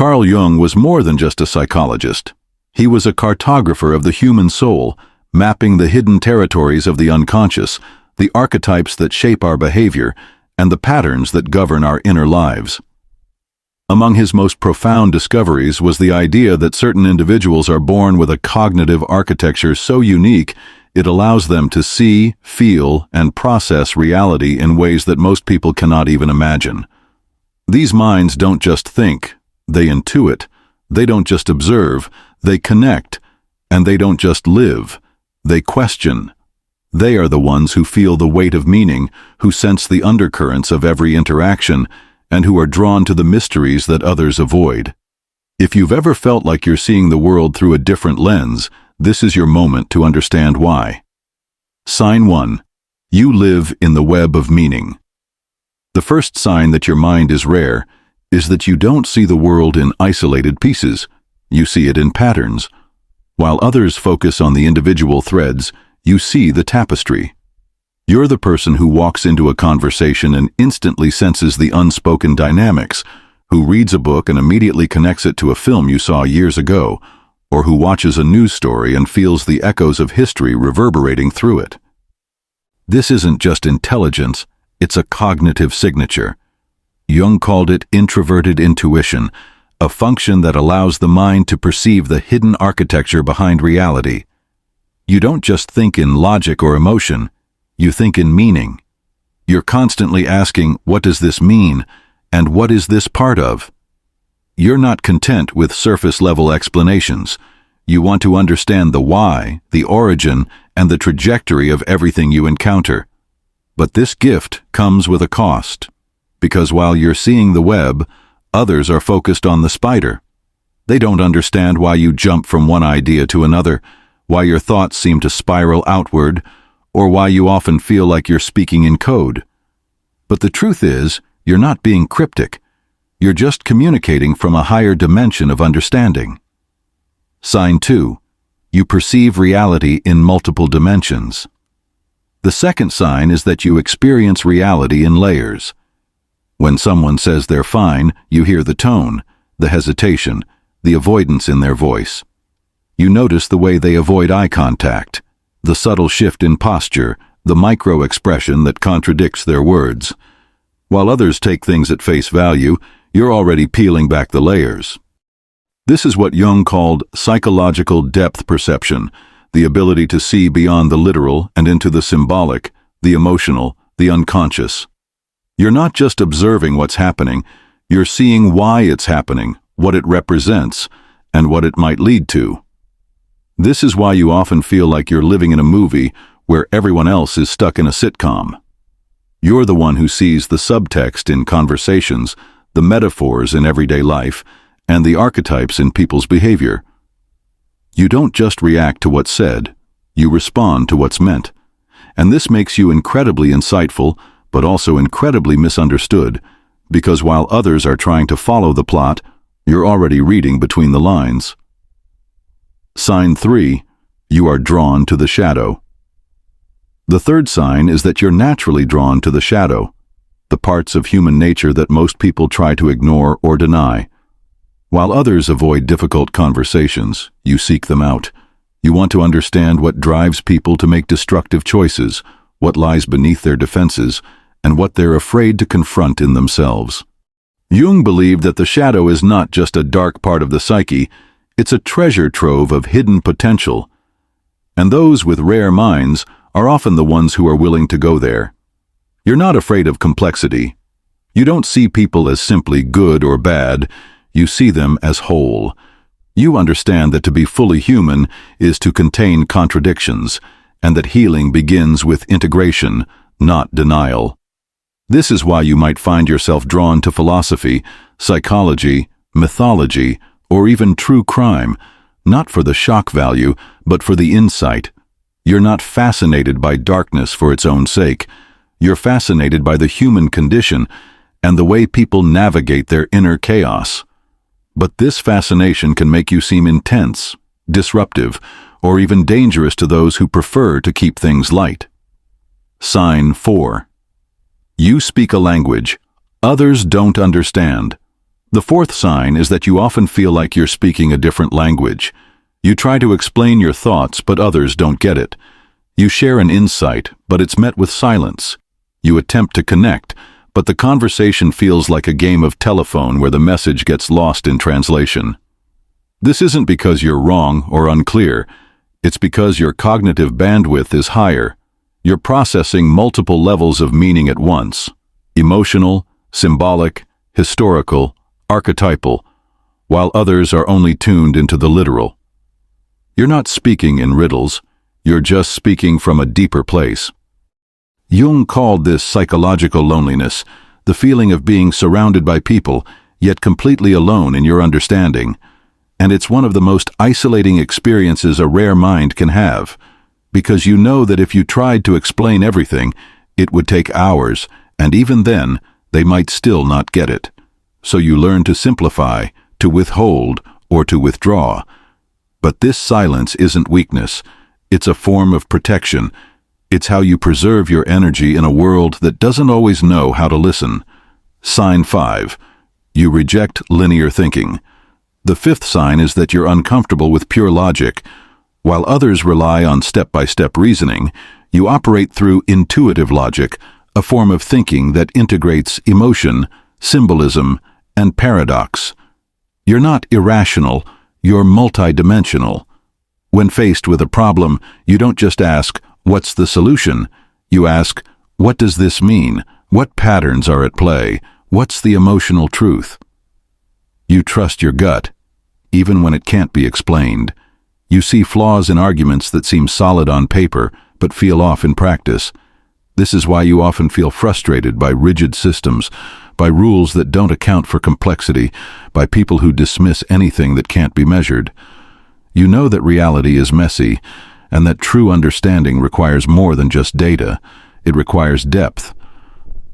Carl Jung was more than just a psychologist. He was a cartographer of the human soul, mapping the hidden territories of the unconscious, the archetypes that shape our behavior, and the patterns that govern our inner lives. Among his most profound discoveries was the idea that certain individuals are born with a cognitive architecture so unique it allows them to see, feel, and process reality in ways that most people cannot even imagine. These minds don't just think, they intuit. They don't just observe, they connect. And they don't just live, they question. They are the ones who feel the weight of meaning, who sense the undercurrents of every interaction, and who are drawn to the mysteries that others avoid. If you've ever felt like you're seeing the world through a different lens, this is your moment to understand why. Sign 1. You live in the web of meaning. The first sign that your mind is rare is that you don't see the world in isolated pieces. You see it in patterns. While others focus on the individual threads, you see the tapestry. You're the person who walks into a conversation and instantly senses the unspoken dynamics, who reads a book and immediately connects it to a film you saw years ago, or who watches a news story and feels the echoes of history reverberating through it. This isn't just intelligence, it's a cognitive signature. Jung called it introverted intuition, a function that allows the mind to perceive the hidden architecture behind reality. You don't just think in logic or emotion, you think in meaning. You're constantly asking, what does this mean, and what is this part of? You're not content with surface-level explanations. You want to understand the why, the origin, and the trajectory of everything you encounter. But this gift comes with a cost, because while you're seeing the web, others are focused on the spider. They don't understand why you jump from one idea to another, why your thoughts seem to spiral outward, or why you often feel like you're speaking in code. But the truth is, you're not being cryptic. You're just communicating from a higher dimension of understanding. Sign 2. You perceive reality in multiple dimensions. The second sign is that you experience reality in layers. When someone says they're fine, you hear the tone, the hesitation, the avoidance in their voice. You notice the way they avoid eye contact, the subtle shift in posture, the micro-expression that contradicts their words. While others take things at face value, you're already peeling back the layers. This is what Jung called psychological depth perception, the ability to see beyond the literal and into the symbolic, the emotional, the unconscious. You're not just observing what's happening, you're seeing why it's happening, what it represents, and what it might lead to. This is why you often feel like you're living in a movie where everyone else is stuck in a sitcom. You're the one who sees the subtext in conversations, the metaphors in everyday life, and the archetypes in people's behavior. You don't just react to what's said, you respond to what's meant. And this makes you incredibly insightful, but also incredibly misunderstood, because while others are trying to follow the plot, you're already reading between the lines. Sign 3. You are drawn to the shadow. The third sign is that you're naturally drawn to the shadow, the parts of human nature that most people try to ignore or deny. While others avoid difficult conversations, you seek them out. You want to understand what drives people to make destructive choices, what lies beneath their defenses, and what they're afraid to confront in themselves. Jung believed that the shadow is not just a dark part of the psyche, it's a treasure trove of hidden potential. And those with rare minds are often the ones who are willing to go there. You're not afraid of complexity. You don't see people as simply good or bad, you see them as whole. You understand that to be fully human is to contain contradictions, and that healing begins with integration, not denial. This is why you might find yourself drawn to philosophy, psychology, mythology, or even true crime, not for the shock value, but for the insight. You're not fascinated by darkness for its own sake. You're fascinated by the human condition and the way people navigate their inner chaos. But this fascination can make you seem intense, disruptive, or even dangerous to those who prefer to keep things light. Sign 4. You speak a language others don't understand, The fourth sign is that you often feel like you're speaking a different language. You try to explain your thoughts, but others don't get it. You share an insight, but it's met with silence. You attempt to connect, but the conversation feels like a game of telephone where the message gets lost in translation. This isn't because you're wrong or unclear. It's because your cognitive bandwidth is higher. You're processing multiple levels of meaning at once: emotional, symbolic, historical, archetypal, while others are only tuned into the literal. You're not speaking in riddles. You're just speaking from a deeper place. Jung called this psychological loneliness, the feeling of being surrounded by people, yet completely alone in your understanding. And it's one of the most isolating experiences a rare mind can have, because you know that if you tried to explain everything, it would take hours, and even then, they might still not get it. So you learn to simplify, to withhold, or to withdraw. But this silence isn't weakness. It's a form of protection. It's how you preserve your energy in a world that doesn't always know how to listen. Sign 5. You reject linear thinking. The fifth sign is that you're uncomfortable with pure logic. While others rely on step-by-step reasoning, you operate through intuitive logic, a form of thinking that integrates emotion, symbolism, and paradox. You're not irrational, you're multidimensional. When faced with a problem, you don't just ask, "What's the solution?" You ask, "What does this mean? What patterns are at play? What's the emotional truth?" You trust your gut, even when it can't be explained. You see flaws in arguments that seem solid on paper, but feel off in practice. This is why you often feel frustrated by rigid systems, by rules that don't account for complexity, by people who dismiss anything that can't be measured. You know that reality is messy, and that true understanding requires more than just data. It requires depth.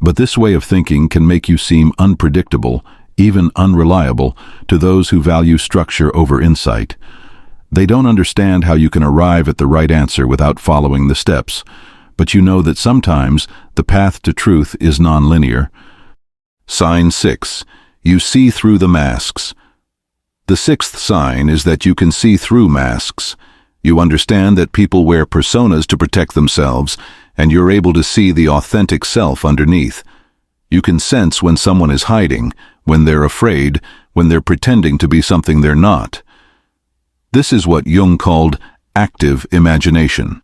But this way of thinking can make you seem unpredictable, even unreliable, to those who value structure over insight. They don't understand how you can arrive at the right answer without following the steps, but you know that sometimes the path to truth is nonlinear. Sign 6. You see through the masks. The sixth sign is that you can see through masks. You understand that people wear personas to protect themselves, and you're able to see the authentic self underneath. You can sense when someone is hiding, when they're afraid, when they're pretending to be something they're not. This is what Jung called active imagination,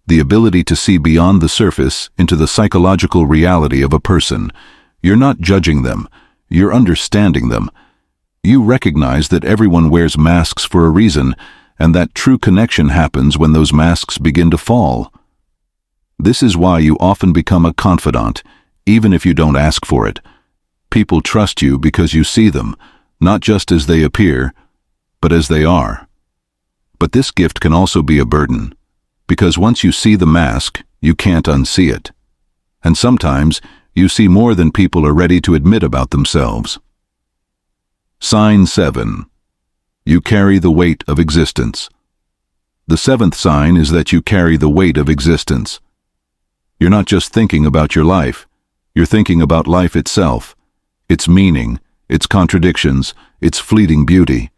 the ability to see beyond the surface into the psychological reality of a person. You're not judging them, you're understanding them. You recognize that everyone wears masks for a reason, and that true connection happens when those masks begin to fall. This is why you often become a confidant, even if you don't ask for it. People trust you because you see them, not just as they appear, but as they are. But this gift can also be a burden, because once you see the mask, you can't unsee it. And sometimes, you see more than people are ready to admit about themselves. Sign 7. You carry the weight of existence. The seventh sign is that you carry the weight of existence. You're not just thinking about your life, you're thinking about life itself, its meaning, its contradictions, its fleeting beauty.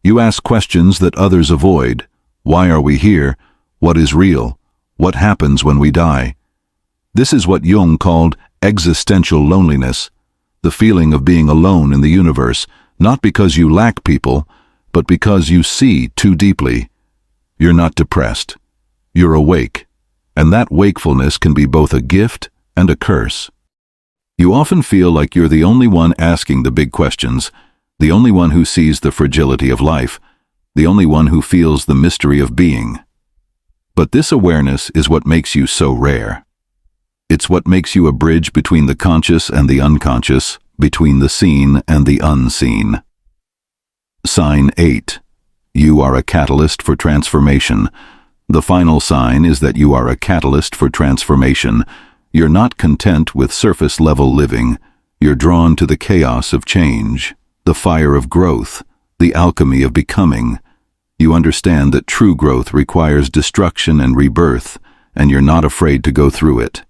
You ask questions that others avoid. Why are we here? What is real? What happens when we die? This is what Jung called existential loneliness, the feeling of being alone in the universe, not because you lack people, but because you see too deeply. You're not depressed. You're awake, and that wakefulness can be both a gift and a curse. You often feel like you're the only one asking the big questions, the only one who sees the fragility of life, the only one who feels the mystery of being. But this awareness is what makes you so rare. It's what makes you a bridge between the conscious and the unconscious, between the seen and the unseen. Sign 8. You are a catalyst for transformation. The final sign is that you are a catalyst for transformation. You're not content with surface-level living. You're drawn to the chaos of change, the fire of growth, the alchemy of becoming. You understand that true growth requires destruction and rebirth, and you're not afraid to go through it.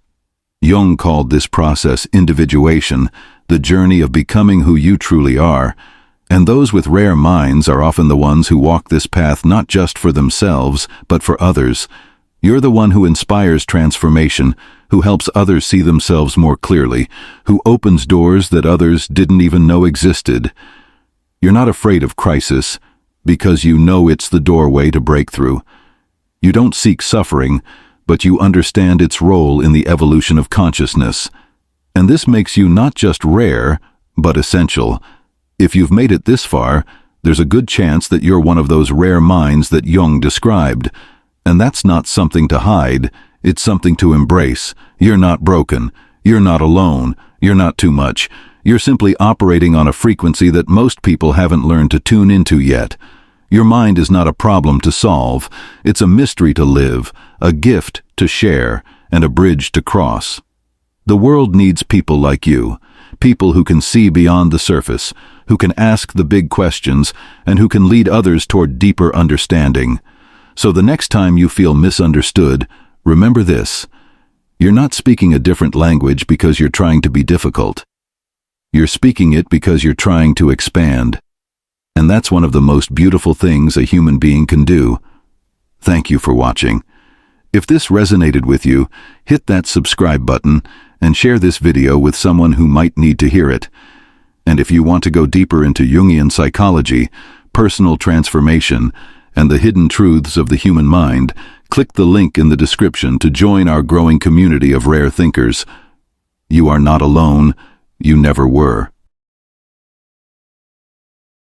Jung called this process individuation, the journey of becoming who you truly are. And those with rare minds are often the ones who walk this path not just for themselves, but for others. You're the one who inspires transformation, who helps others see themselves more clearly, who opens doors that others didn't even know existed. You're not afraid of crisis, because you know it's the doorway to breakthrough. You don't seek suffering, but you understand its role in the evolution of consciousness. And this makes you not just rare, but essential. If you've made it this far, there's a good chance that you're one of those rare minds that Jung described. And that's not something to hide, it's something to embrace. You're not broken. You're not alone. You're not too much. You're simply operating on a frequency that most people haven't learned to tune into yet. Your mind is not a problem to solve. It's a mystery to live, a gift to share, and a bridge to cross. The world needs people like you, people who can see beyond the surface, who can ask the big questions, and who can lead others toward deeper understanding. So the next time you feel misunderstood, remember this: you're not speaking a different language because you're trying to be difficult. You're speaking it because you're trying to expand. And that's one of the most beautiful things a human being can do. Thank you for watching. If this resonated with you, hit that subscribe button and share this video with someone who might need to hear it. And if you want to go deeper into Jungian psychology, personal transformation, and the hidden truths of the human mind, click the link in the description to join our growing community of rare thinkers. You are not alone. You never were.